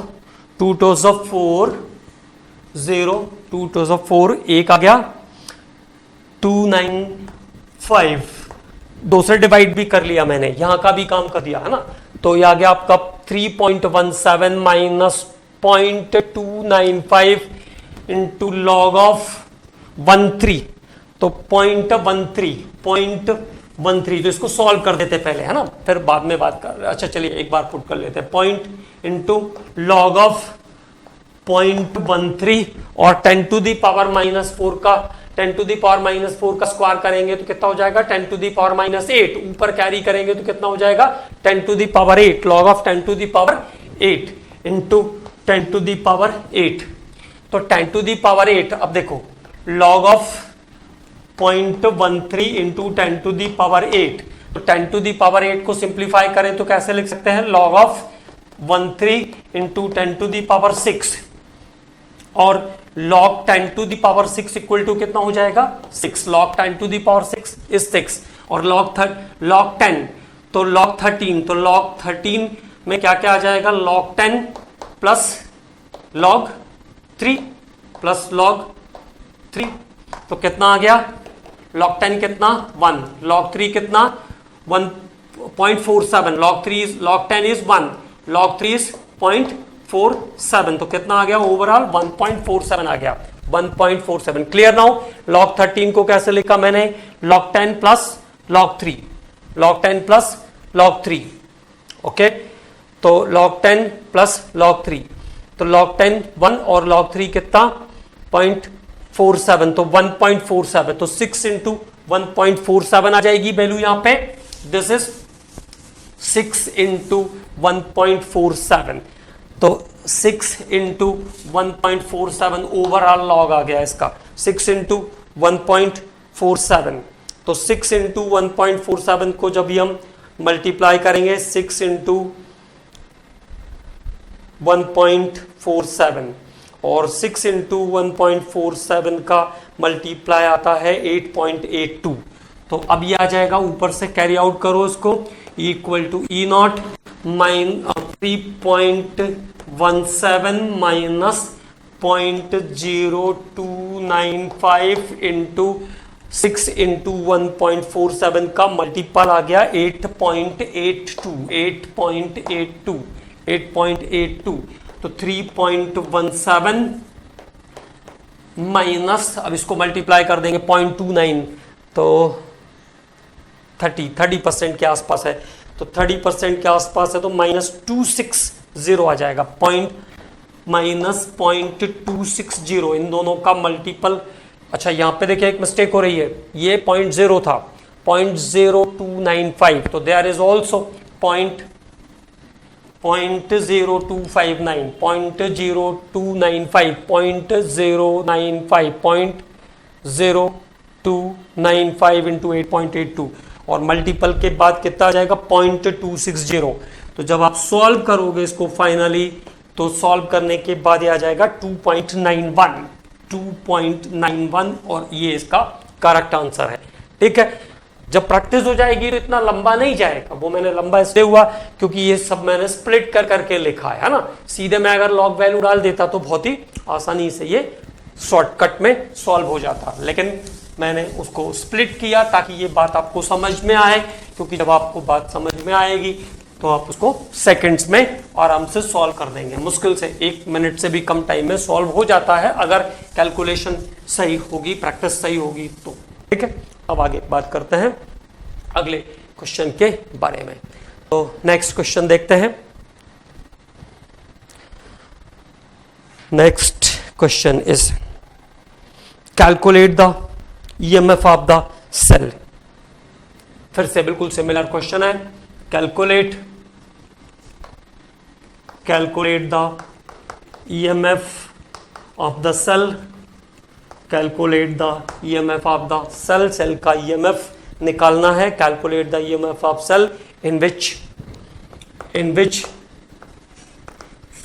2 टूज ऑफ 4, 0 2 टूज ऑफ 4, एक आ गया 295, 2 से डिवाइड भी कर लिया मैंने, यहां का भी काम कर दिया है ना, तो यह आ गया आपका 3.17 माइनस 0.295 इंटू लॉग ऑफ 13, तो 0.13, तो इसको सॉल्व कर देते पहले, है ना, फिर बाद में बात कर। अच्छा चलिए एक बार पुट कर लेते हैं, पॉइंट इंटू लॉग ऑफ 0.13 और 10 टू द पावर माइनस 4 का 10 टू द पावर माइनस 4 का स्क्वायर करेंगे तो कितना हो जाएगा? 10 टू द पावर माइनस 8, ऊपर कैरी करेंगे तो कितना हो जाएगा? 10 to the power 8, log of 10 to the power 8 इंटू 10 टू द पावर 8, तो 10 टू द पावर 8, अब देखो log of 0.13 into 10 to the power 8, तो 10 टू द पावर 8 को सिंप्लीफाई करें तो कैसे लिख सकते हैं? Log of 13 into 10 to the power 6, और log 10 to the power 6 equal to कितना हो जाएगा? 6, log 10 to the power 6 is 6, और log 10 तो log 13, तो log 13 में क्या क्या आ जाएगा? log 10 plus log 3 plus log 3, तो कितना आ गया, log 10 कितना 1, log 3 कितना 1.47, log 10 is 1, log 3 is 0.47, तो कितना आ गया ओवरऑल 1.47 आ गया, 1.47। Clear now. log 13 को कैसे लिखा मैंने, log 10 plus log 3, log 10 plus log 3, okay. तो log 10 प्लस log 3, तो log 10 1 और log 3 कितना 0.47, तो 1.47, तो 6 इंटू 1.47 आ जाएगी वैल्यू यहां पे। दिस इज 6 इंटू 1.47, तो 6 इंटू 1.47 ओवरऑल लॉग आ गया इसका, 6 इंटू 1.47, तो 6 इंटू 1.47 को जब भी हम मल्टीप्लाई करेंगे 6 इंटू 1.47 और 6 इंटू 1.47 का मल्टीप्लाई आता है 8.82, तो अब ये आ जाएगा, ऊपर से कैरी आउट करो इसको, equal to E naught 3.17 minus 0.0295 into 6 into 1.47 का मल्टीपल आ गया 8.82, तो 3.17 माइनस, अब इसको मल्टीप्लाई कर देंगे 0.29, तो 30% के आसपास है, तो 30% के आसपास है, तो -260 आ जाएगा, -0.260, इन दोनों का मल्टीपल। अच्छा यहां पे देखिए एक मिस्टेक हो रही है, ये 0.0 था, 0.0295, तो देयर इज ऑल्सो 0.0259, 0.0295, 0.0295 इंटू 8.82, और मल्टीपल के बाद कितना आ जाएगा 0.260। तो जब आप सॉल्व करोगे इसको फाइनली, तो सॉल्व करने के बाद ये आ जाएगा 2.91, और ये इसका करेक्ट आंसर है। ठीक है, जब प्रैक्टिस हो जाएगी तो इतना लंबा नहीं जाएगा, वो मैंने लंबा इसलिए हुआ क्योंकि ये सब मैंने स्प्लिट कर करके लिखा है ना। सीधे मैं अगर लॉग वैल्यू डाल देता तो बहुत ही आसानी से ये शॉर्टकट में सॉल्व हो जाता, लेकिन मैंने उसको स्प्लिट किया ताकि ये बात आपको समझ में आए, क्योंकि जब आपको बात समझ में आएगी तो आप उसको सेकंड्स में आराम से सॉल्व कर देंगे। मुश्किल से 1 मिनट से भी कम टाइम में सॉल्व हो जाता है अगर कैलकुलेशन सही होगी, प्रैक्टिस सही होगी तो। ठीक है, अब आगे बात करते हैं अगले क्वेश्चन के बारे में। तो नेक्स्ट क्वेश्चन देखते हैं। Next question is calculate the EMF of the cell. फिर से बिल्कुल सिमिलर क्वेश्चन है, calculate the EMF of the cell, calculate the EMF of the cell, cell का ईएमएफ निकालना है। Calculate the EMF of cell in which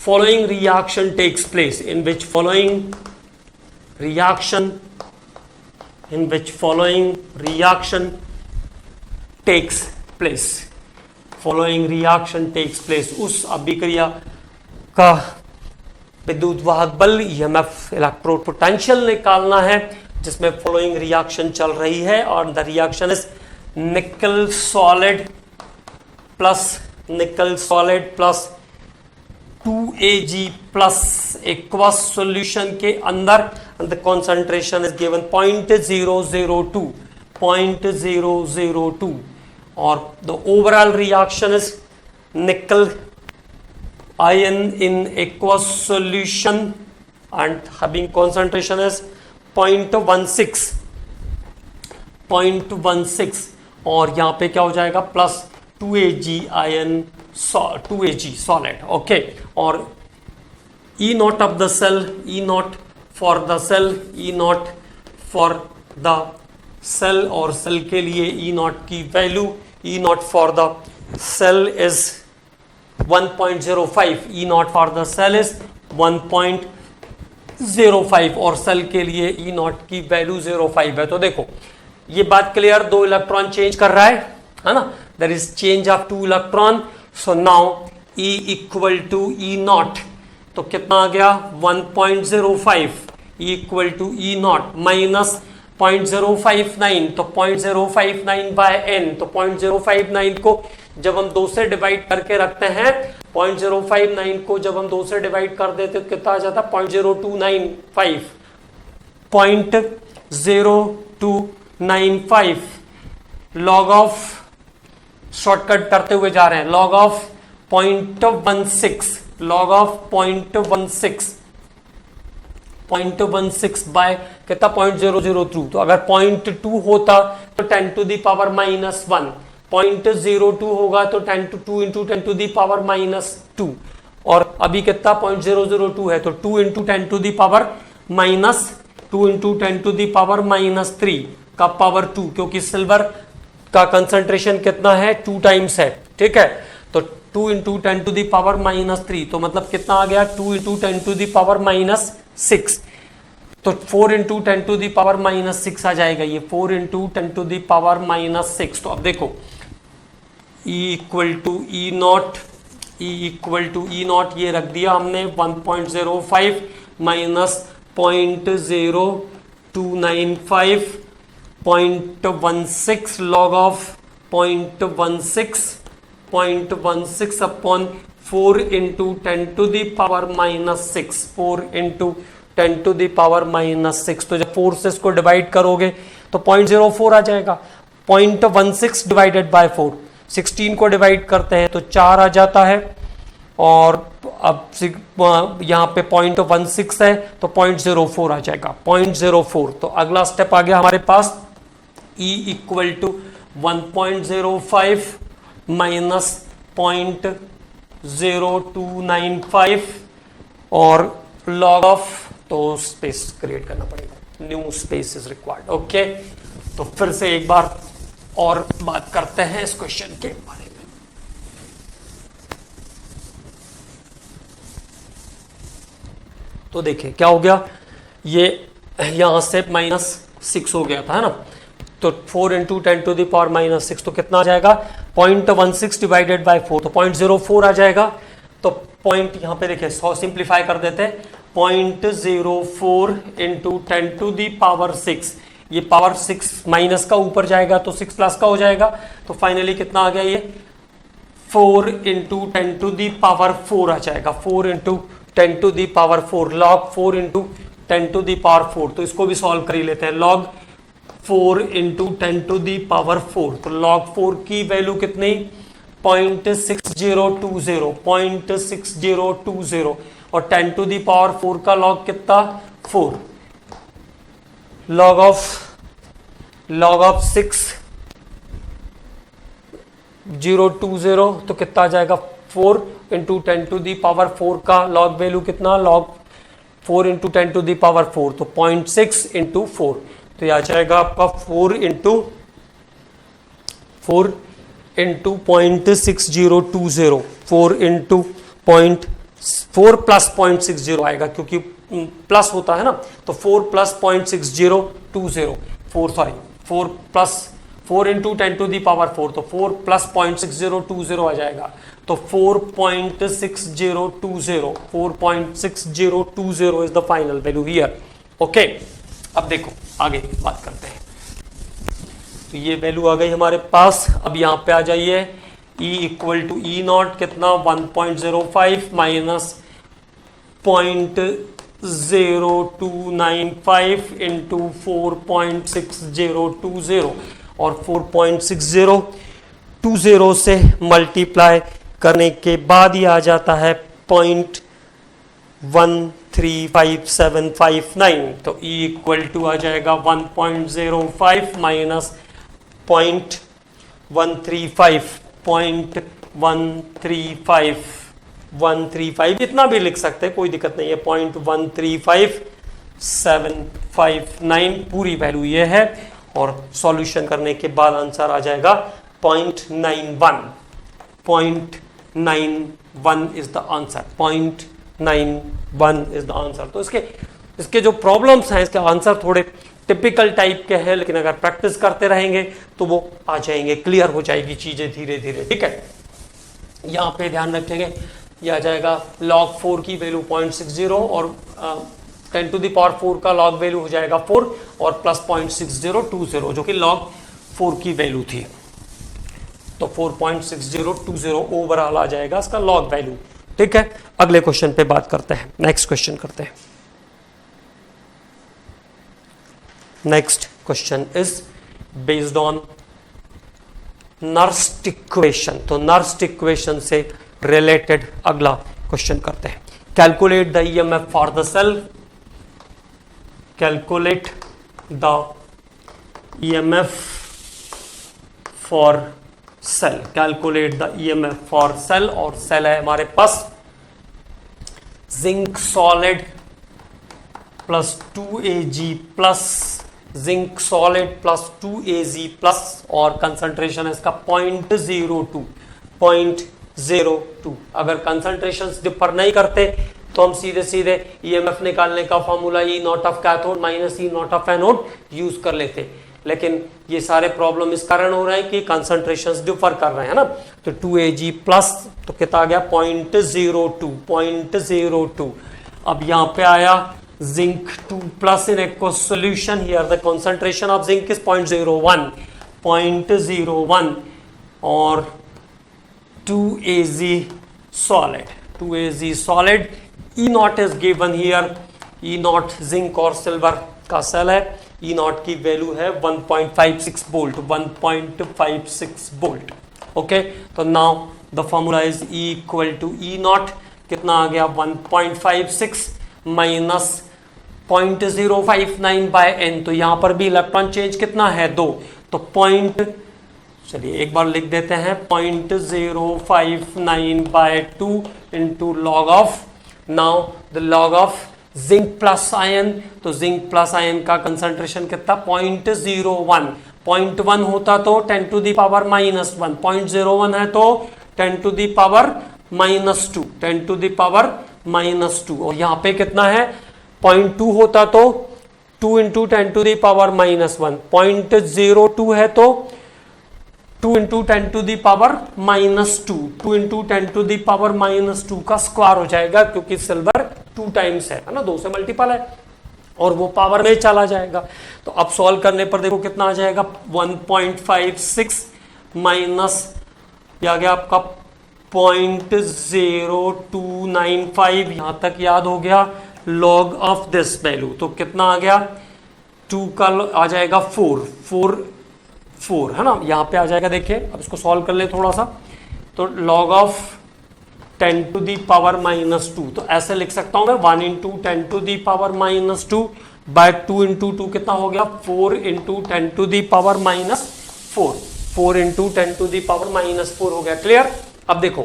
following reaction takes place, in which following reaction takes place, following reaction takes place, उस अभिक्रिया का विद्युत वाहक बल EMF electrode potential निकालना है जिसमें फॉलोइंग रिएक्शन चल रही है, और द रिएक्शन इज निकल solid plus 2Ag plus aqueous solution के अंदर, द कॉन्सेंट्रेशन इज गिवन 0.002, और द ओवरऑल रिएक्शन इज निकल ion in aqueous solution and having concentration is 0.16, और यहाँ पे क्या हो जाएगा plus 2Ag ion 2Ag solid, okay. और E naught of the cell, E naught for the cell, E naught for the cell, और cell के लिए E naught की value, E naught for the cell is 1.05, E naught for the cell is 1.05, और cell के लिए E naught की value 0.5 है। तो देखो ये बात क्लियर, 2 इलेक्ट्रॉन चेंज कर रहा है ना, there is change of 2 electron. So now E equal to E naught, तो कितना आ गया 1.05, E equal to E naught minus 0.059, तो 0.059 बाय n, तो 0.059 को जब हम 2 से डिवाइड करके रखते हैं, 0.059 को जब हम 2 से डिवाइड कर देते तो कितना आ जाता है 0.0295, 0.0295 लॉग ऑफ, शॉर्टकट करते हुए जा रहे हैं, log of 0.16, log of 0.16 by कितना 0.002, तो अगर 0.2 होता तो 10 टू दी पावर -1, 0.02 होगा तो 10 to 2 into 10 to the power -2, और अभी कितना 0.002 है तो 2 into 10 to the power -2 into 10 to the power -3 का पावर 2, क्योंकि सिल्वर का कंसंट्रेशन कितना है 2 टाइम्स है, ठीक है, तो 2 इंटू 10 टू दी पावर -3, तो मतलब कितना आ गया 2 इंटू 10 टू दी पावर -6, तो 4 इंटू 10 टू दी पावर -6 आ जाएगा ये, 4 इंटू 10 टू दी पावर -6। तो अब देखो E equal to E naught, ये रख दिया हमने 1.05 minus 0.0295 0.16 log of 0.16 upon 4 into 10 to the power -6, 4 into 10 to the power -6, तो जब 4 से इसको डिवाइड करोगे तो 0.04 आ जाएगा, 0.16 डिवाइडेड बाय 4, 16 को डिवाइड करते हैं तो 4 आ जाता है, और अब यहाँ पे 0.16 है तो 0.04 आ जाएगा, 0.04। तो अगला स्टेप आ गया हमारे पास E इक्वल टू 1.05 माइनस 0.0295 और लॉग ऑफ, तो स्पेस क्रिएट करना पड़ेगा, new space is required, okay. तो फिर से एक बार और बात करते हैं इस क्वेश्चन के बारे में। तो देखिए क्या हो गया, ये यहां से -6 हो गया था, है ना, तो 4 इंटू 10 टू द पावर -6, तो कितना आ जाएगा 0.16 डिवाइडेड बाय 4, तो 0.04 आ जाएगा। तो पॉइंट यहां पे देखिए 100 सिंप्लीफाई कर देते हैं, 0.04 इंटू 10 टू दी पावर 6, ये पावर 6 माइनस का ऊपर जाएगा तो 6 प्लस का हो जाएगा, तो फाइनली कितना आ गया ये 4 इंटू 10 टू दी पावर 4 आ जाएगा, 4 into 10 to the power 4, log 4 into 10 to the power 4, तो इसको भी सॉल्व कर ही लेते हैं, log 4 into 10 to the power 4, तो लॉग 4 की वैल्यू कितनी 0.6020 और 10 टू दी पावर 4 का लॉग कितना 4, लॉग ऑफ 6020 तो कितना आ जाएगा 4 इंटू 10 टू दी पावर 4 का लॉग वैल्यू कितना, log 4 into 10 to the power 4, तो 0.6 इंटू 4, तो यह आ जाएगा आपका 4 इंटू 0.6020, 4 इंटू 4 प्लस 0.60 आएगा, क्योंकि प्लस होता है ना, तो 4 plus 0.6020, 4 into 10 to the power 4, तो 4 प्लस 0.6020 आ जाएगा, तो 4.6020 is the final value here, okay. अब देखो आगे बात करते हैं, तो ये वैल्यू आ गई हमारे पास। अब यहां पे आ जाइए, E equal to E naught कितना 1.05 माइनस 0.0295 इंटू 4.6020, और 4.6020 से मल्टीप्लाई करने के बाद ही आ जाता है 0.135759, तो E इक्वल टू आ जाएगा 1.05 माइनस 135 इतना भी लिख सकते हैं, कोई दिक्कत नहीं है, 0.135759 पूरी वैल्यू ये है, और सॉल्यूशन करने के बाद आंसर आ जाएगा 0.91 is the answer, 0.91 is the answer. तो इसके जो प्रॉब्लम्स हैं, इसके आंसर थोड़े टिपिकल टाइप के हैं, लेकिन अगर प्रैक्टिस करते रहेंगे तो वो आ जाएंगे, क्लियर हो जाएगी चीजें धीरे धीरे, ठीक है। यहाँ पे ध्यान रखेंगे, यह आ जाएगा log 4 की वैल्यू 0.60 और 10 टू द पावर 4 का लॉग वैल्यू हो जाएगा 4 और प्लस 0.6020 जो कि लॉग 4 की वैल्यू थी। तो 4.6020 ओवरऑल आ जाएगा इसका लॉग वैल्यू। ठीक है, अगले क्वेश्चन पे बात करते हैं, नेक्स्ट क्वेश्चन करते हैं। Next question is based on Nernst equation. तो नर्स्ट इक्वेशन से रिलेटेड अगला क्वेश्चन करते हैं। Calculate the EMF for the cell, calculate the EMF for cell, calculate the EMF for cell. और सेल है हमारे पास zinc solid plus 2Ag plus zinc solid plus 2Ag plus और concentration है इसका 0.02। अगर कंसंट्रेशन डिफर नहीं करते तो हम सीधे सीधे ईएमएफ निकालने का formula E not of cathode minus E not of anode use कर लेते, लेकिन ये सारे प्रॉब्लम इस कारण हो रहे हैं कि कंसंट्रेशंस डिफर कर रहे हैं ना। तो 2Ag प्लस तो कितना आ गया 0.02। अब यहां पे आया zinc 2 plus in aqueous solution. Here the concentration of zinc is 0.01 और 2Ag solid E naught is given here. E naught zinc और सिल्वर का सेल है, E naught की वैल्यू है 1.56 वोल्ट, 1.56 वोल्ट। ओके, तो now the formula is E equal to E naught कितना आ गया 1.56 माइनस 0.059 बाय n। तो यहां पर भी इलेक्ट्रॉन चेंज कितना है 2, तो चलिए एक बार लिख देते हैं 0.059 by 2 into log of, now the log of zinc plus ion. तो जिंक प्लस आयन का कंसंट्रेशन कितना 0.01, 0.1 होता तो 10 टू दी पावर -1, 0.01 है तो 10 to the power -2, 10 to the power -2। और यहाँ पे कितना है 0.2 होता तो 2 इंटू 10 टू दी पावर -1, 0.02 है तो 2 into 10 to the power -2, 2 into 10 to the power -2 का स्क्वायर हो जाएगा, क्योंकि सिल्वर 2 टाइम्स है ना, 2 से मल्टीपल है और वो पावर में चला जाएगा। तो अब सॉल्व करने पर देखो कितना आ जाएगा 1.56 माइनस आ गया आपका 0.0295, यहां तक याद हो गया, लॉग ऑफ दिस वैल्यू। तो कितना आ गया 2 का आ जाएगा 4 है ना, यहां पे आ जाएगा। देखिए अब इसको सॉल्व कर ले थोड़ा सा, तो log of 10 to the power -2, तो ऐसे लिख सकता हूं मैं 1 into 10 to the power -2 by 2 into 2 कितना हो गया 4 into 10 to the power -4, 4 into 10 to the power -4 हो गया। क्लियर। अब देखो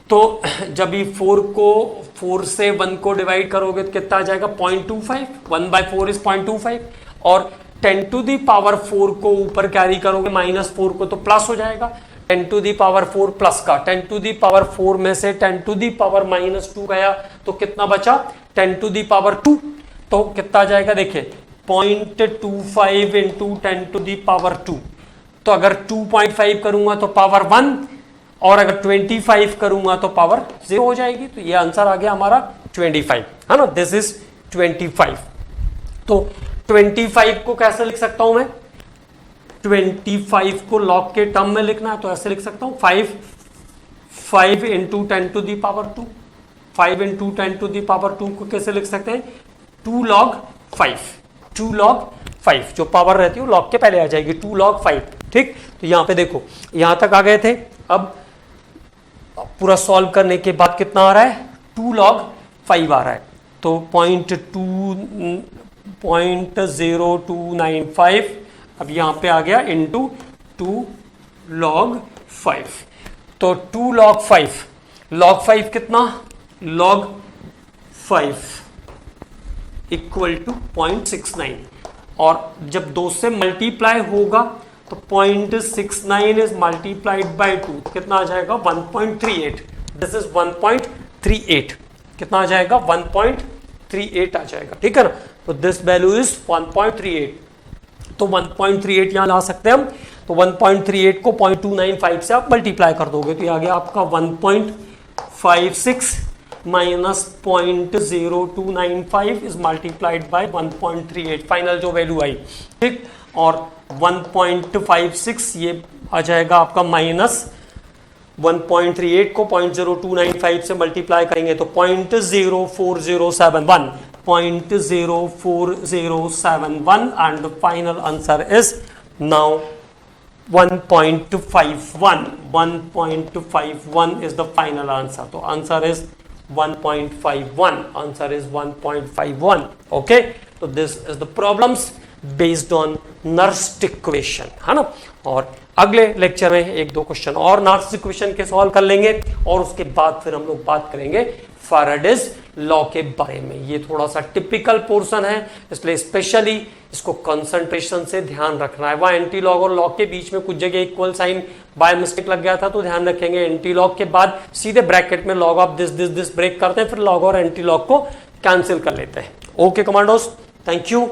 तो जब ये 4 से 1 को डिवाइड करोगे तो कितना आ जाएगा 0.25, 1/4 इज 0.25 और 10 टू दी पावर 4 को ऊपर कैरी करोगे -4 को तो प्लस हो जाएगा, 10 टू दी पावर 4 प्लस का 10 टू दी पावर 4 में से 10 टू दी पावर -2 गया तो कितना बचा 10 टू दी पावर 2, तो कितना आ जाएगा देखिए 0.25 इंटू 10 टू दी पावर 2। तो अगर 2.5 करूंगा तो पावर 1 और अगर 25 करूंगा तो पावर 0 हो जाएगी। तो ये आंसर आ गया हमारा 25 है ना, दिस इज 25। तो 25 को कैसे लिख सकता हूं मैं, 25 को लॉग के टर्म में लिखना है तो ऐसे लिख सकता हूं 5 into 10 to the power 2, 5 into 10 to the power 2 को कैसे लिख सकते हैं 2 log 5, 2 log 5 जो पावर रहती है वो लॉग के पहले आ जाएगी 2 log 5। ठीक, तो यहां पे देखो यहां तक आ गए थे। अब पूरा सॉल्व करने के बाद कितना आ रहा है 2 log 5 आ रहा है, तो 0.0295 अब यहां पे आ गया इंटू 2 log 5। तो 2 log 5 कितना log 5 इक्वल टू 0.69 और जब 2 से मल्टीप्लाई होगा तो 0.69 इज मल्टीप्लाइड बाय 2 कितना आ जाएगा 1.38, दिस इज 1.38, कितना आ जाएगा 1.38 आ जाएगा। ठीक है ना, तो दिस वैल्यू इज 1.38, तो 1.38 यहां ला सकते हैं हम। तो 1.38 को 0.295 से आप मल्टीप्लाई कर दोगे तो ये आ गया आपका 1.56 minus 0.0295 is multiplied by 1.38, final जो वैल्यू आई, ठीक। और 1.56 ये आ जाएगा आपका माइनस 1.38 को 0.0295 से मल्टीप्लाई करेंगे तो 0.0407 and the final answer is now 1.51 is the final answer. तो answer is 1.51. Answer is 1.51. Okay. तो this is the problems based on Nernst equation, है ना। और अगले लेक्चर में एक दो क्वेश्चन और नर्स्ट इक्वेशन के सॉल्व कर लेंगे और उसके बाद फिर हम लोग बात करेंगे फैराडेज लॉ के बारे में। ये थोड़ा सा टिपिकल पोर्शन है, इसलिए स्पेशली इसको कंसंट्रेशन से ध्यान रखना है। वह एंटी लॉग और लॉग के बीच में कुछ जगह इक्वल साइन बाय मिस्टेक लग गया था, तो ध्यान रखेंगे एंटी लॉग के बाद सीधे ब्रैकेट में लॉग ऑफ दिस ब्रेक करते हैं, फिर लॉग और एंटी लॉग को कैंसिल कर लेते हैं। Okay commandos, thank you.